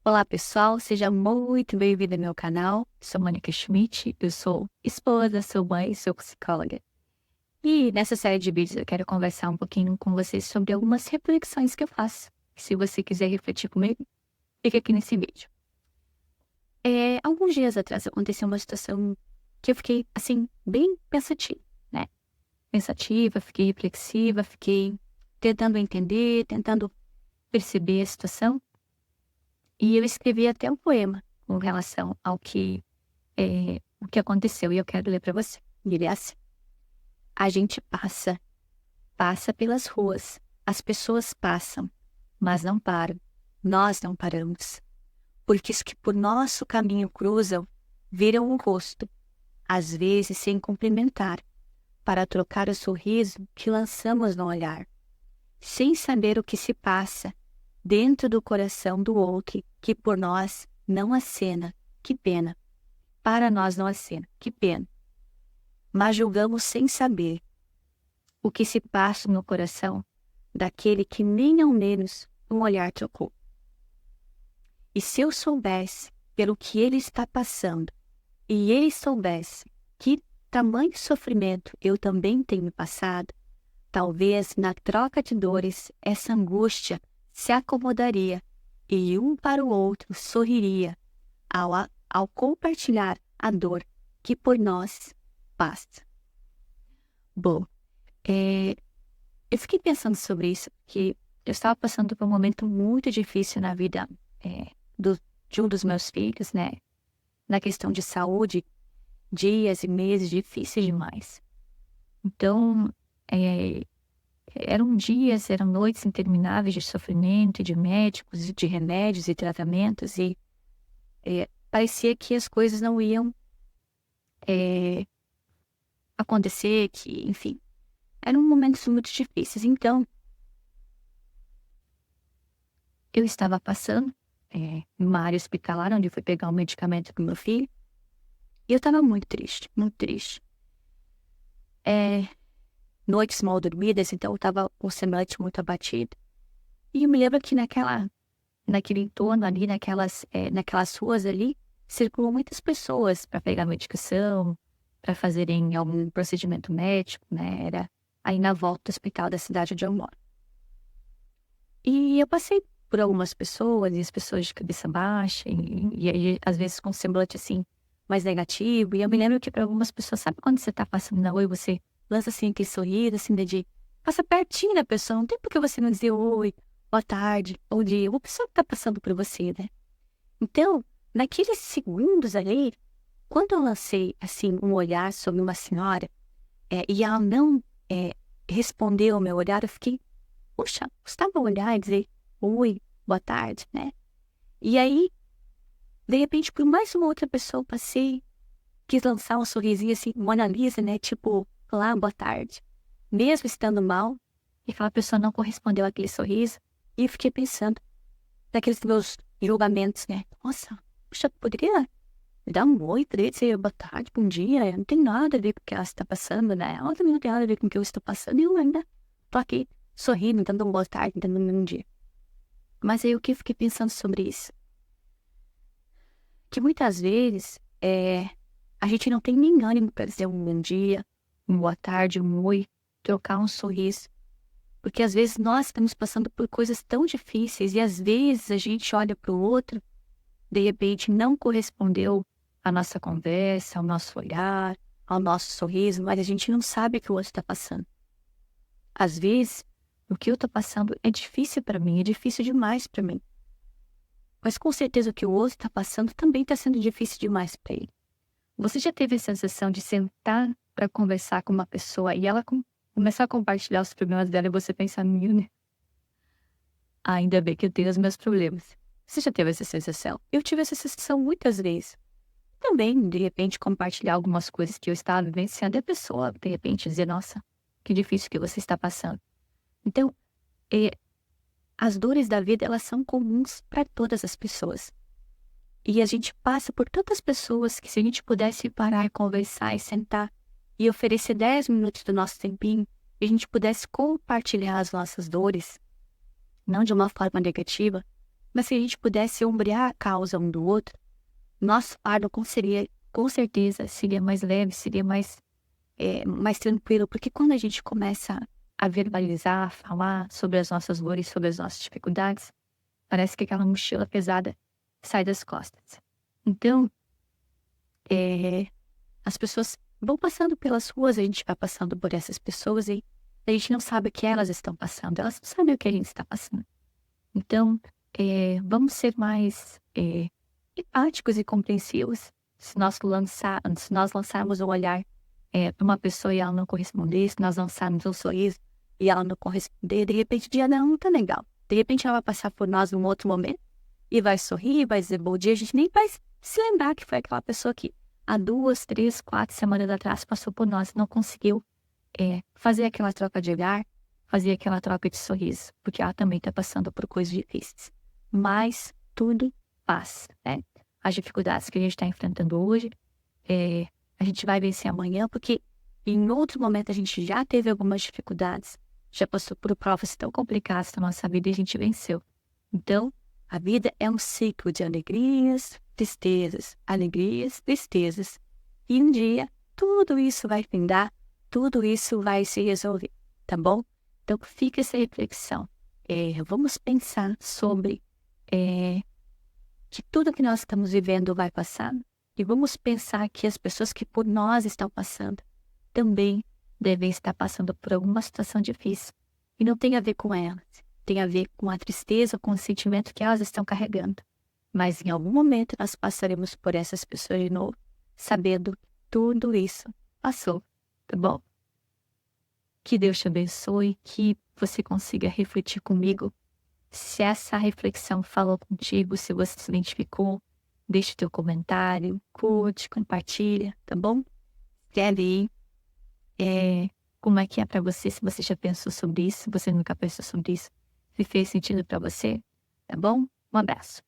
Olá pessoal, seja muito bem-vindo ao meu canal. Sou Mônica Schmidt, eu sou esposa, sou mãe e sou psicóloga. E nessa série de vídeos eu quero conversar um pouquinho com vocês sobre algumas reflexões que eu faço. Se você quiser refletir comigo, fica aqui nesse vídeo. Alguns dias atrás aconteceu uma situação que eu fiquei, assim, bem pensativa, né? Pensativa, fiquei reflexiva, fiquei tentando entender, tentando perceber a situação. E eu escrevi até um poema com relação ao o que aconteceu e eu quero ler para você. Ele é assim: a gente passa, passa pelas ruas, as pessoas passam, mas não param, nós não paramos. Porque os que por nosso caminho cruzam, viram o rosto, às vezes sem cumprimentar, para trocar o sorriso que lançamos no olhar, sem saber o que se passa dentro do coração do outro, que por nós não acena, que pena. Para nós não acena, que pena. Mas julgamos sem saber o que se passa no coração daquele que nem ao menos um olhar trocou. E se eu soubesse pelo que ele está passando, e ele soubesse que tamanho sofrimento eu também tenho passado, talvez na troca de dores essa angústia se acomodaria e um para o outro sorriria ao compartilhar a dor que por nós passa. Bom, eu fiquei pensando sobre isso, que eu estava passando por um momento muito difícil na vida de um dos meus filhos, né? Na questão de saúde, dias e meses difíceis demais. Então, eram dias, eram noites intermináveis de sofrimento, e de médicos, e de remédios e tratamentos, e parecia que as coisas não iam acontecer, que, enfim, eram momentos muito difíceis. Então, eu estava passando numa área hospitalar, onde eu fui pegar um medicamento para o meu filho, e eu estava muito triste, muito triste. Noites mal dormidas, então eu estava com o semblante muito abatido. E eu me lembro que naquele entorno ali, naquelas ruas ali, circulam muitas pessoas para pegar medicação, para fazerem algum procedimento médico, né? Era aí na volta do hospital da cidade onde eu moro. E eu passei por algumas pessoas, e as pessoas de cabeça baixa, e aí, às vezes com um semblante assim, mais negativo. E eu me lembro que para algumas pessoas, sabe quando você tá passando na rua e você lança assim aquele sorriso, assim, passa pertinho da pessoa, não tem por que você não dizer oi, boa tarde, bom dia, uma pessoa que tá passando por você, né? Então, naqueles segundos ali, quando eu lancei, assim, um olhar sobre uma senhora, e ela não respondeu ao meu olhar, eu fiquei, poxa, custava olhar e dizer oi, boa tarde, né? E aí, de repente, por mais uma outra pessoa, eu passei, quis lançar um sorrisinho assim, Mona Lisa, né? Tipo, olá, boa tarde. Mesmo estando mal, e aquela pessoa não correspondeu àquele sorriso, e eu fiquei pensando naqueles meus julgamentos, né? Nossa, puxa, poderia me dar um oi, poderia dizer boa tarde, bom dia, não tem nada a ver com o que ela está passando, né? Ela também não tem nada a ver com o que eu estou passando, e eu ainda tô aqui sorrindo, dando um boa tarde, dando um bom dia. Mas aí o que eu fiquei pensando sobre isso? Que muitas vezes a gente não tem nem ânimo para dizer um bom dia, uma boa tarde, um oi, trocar um sorriso. Porque às vezes nós estamos passando por coisas tão difíceis e às vezes a gente olha para o outro, de repente não correspondeu à nossa conversa, ao nosso olhar, ao nosso sorriso, mas a gente não sabe o que o outro está passando. Às vezes, o que eu estou passando é difícil para mim, é difícil demais para mim. Mas com certeza o que o outro está passando também está sendo difícil demais para ele. Você já teve a sensação de sentar para conversar com uma pessoa e ela começar a compartilhar os problemas dela e você pensar, né? Ainda bem que eu tenho os meus problemas. Você já teve essa sensação? Eu tive essa sensação muitas vezes. Também, de repente, compartilhar algumas coisas que eu estava vivenciando e a pessoa, de repente, dizer, nossa, que difícil que você está passando. Então, as dores da vida, elas são comuns para todas as pessoas. E a gente passa por tantas pessoas que se a gente pudesse parar e conversar e sentar e oferecer 10 minutos do nosso tempinho, e a gente pudesse compartilhar as nossas dores, não de uma forma negativa, Mas se a gente pudesse ombrear a causa um do outro, nosso fardo com certeza seria mais leve, seria mais tranquilo, porque quando a gente começa a verbalizar, a falar sobre as nossas dores, sobre as nossas dificuldades, parece que aquela mochila pesada sai das costas. Então, as pessoas vão passando pelas ruas, a gente vai passando por essas pessoas e a gente não sabe o que elas estão passando, elas não sabem o que a gente está passando. Então, vamos ser mais empáticos e compreensivos. Se nós lançarmos um olhar para uma pessoa e ela não corresponder, se nós lançarmos um sorriso e ela não corresponder, de repente o dia não tá legal. De repente ela vai passar por nós num outro momento e vai sorrir, vai dizer bom dia, a gente nem vai se lembrar que foi aquela pessoa que há 2, 3, 4 semanas atrás passou por nós e não conseguiu fazer aquela troca de olhar, fazer aquela troca de sorriso, porque ela também está passando por coisas difíceis. Mas tudo passa, né? As dificuldades que a gente está enfrentando hoje, a gente vai vencer amanhã, porque em outro momento a gente já teve algumas dificuldades, já passou por provas tão complicadas na nossa vida e a gente venceu. Então, a vida é um ciclo de alegrias, tristezas, e um dia tudo isso vai findar, tudo isso vai se resolver, tá bom? Então, fica essa reflexão. Vamos pensar sobre que tudo que nós estamos vivendo vai passar e vamos pensar que as pessoas que por nós estão passando também devem estar passando por alguma situação difícil. E não tem a ver com elas, tem a ver com a tristeza, com o sentimento que elas estão carregando. Mas em algum momento nós passaremos por essas pessoas de novo, sabendo que tudo isso passou, tá bom? Que Deus te abençoe, que você consiga refletir comigo. Se essa reflexão falou contigo, se você se identificou, deixe teu comentário, curte, compartilha, tá bom? Escreve aí como é que é pra você, se você já pensou sobre isso, se você nunca pensou sobre isso, se fez sentido pra você, tá bom? Um abraço.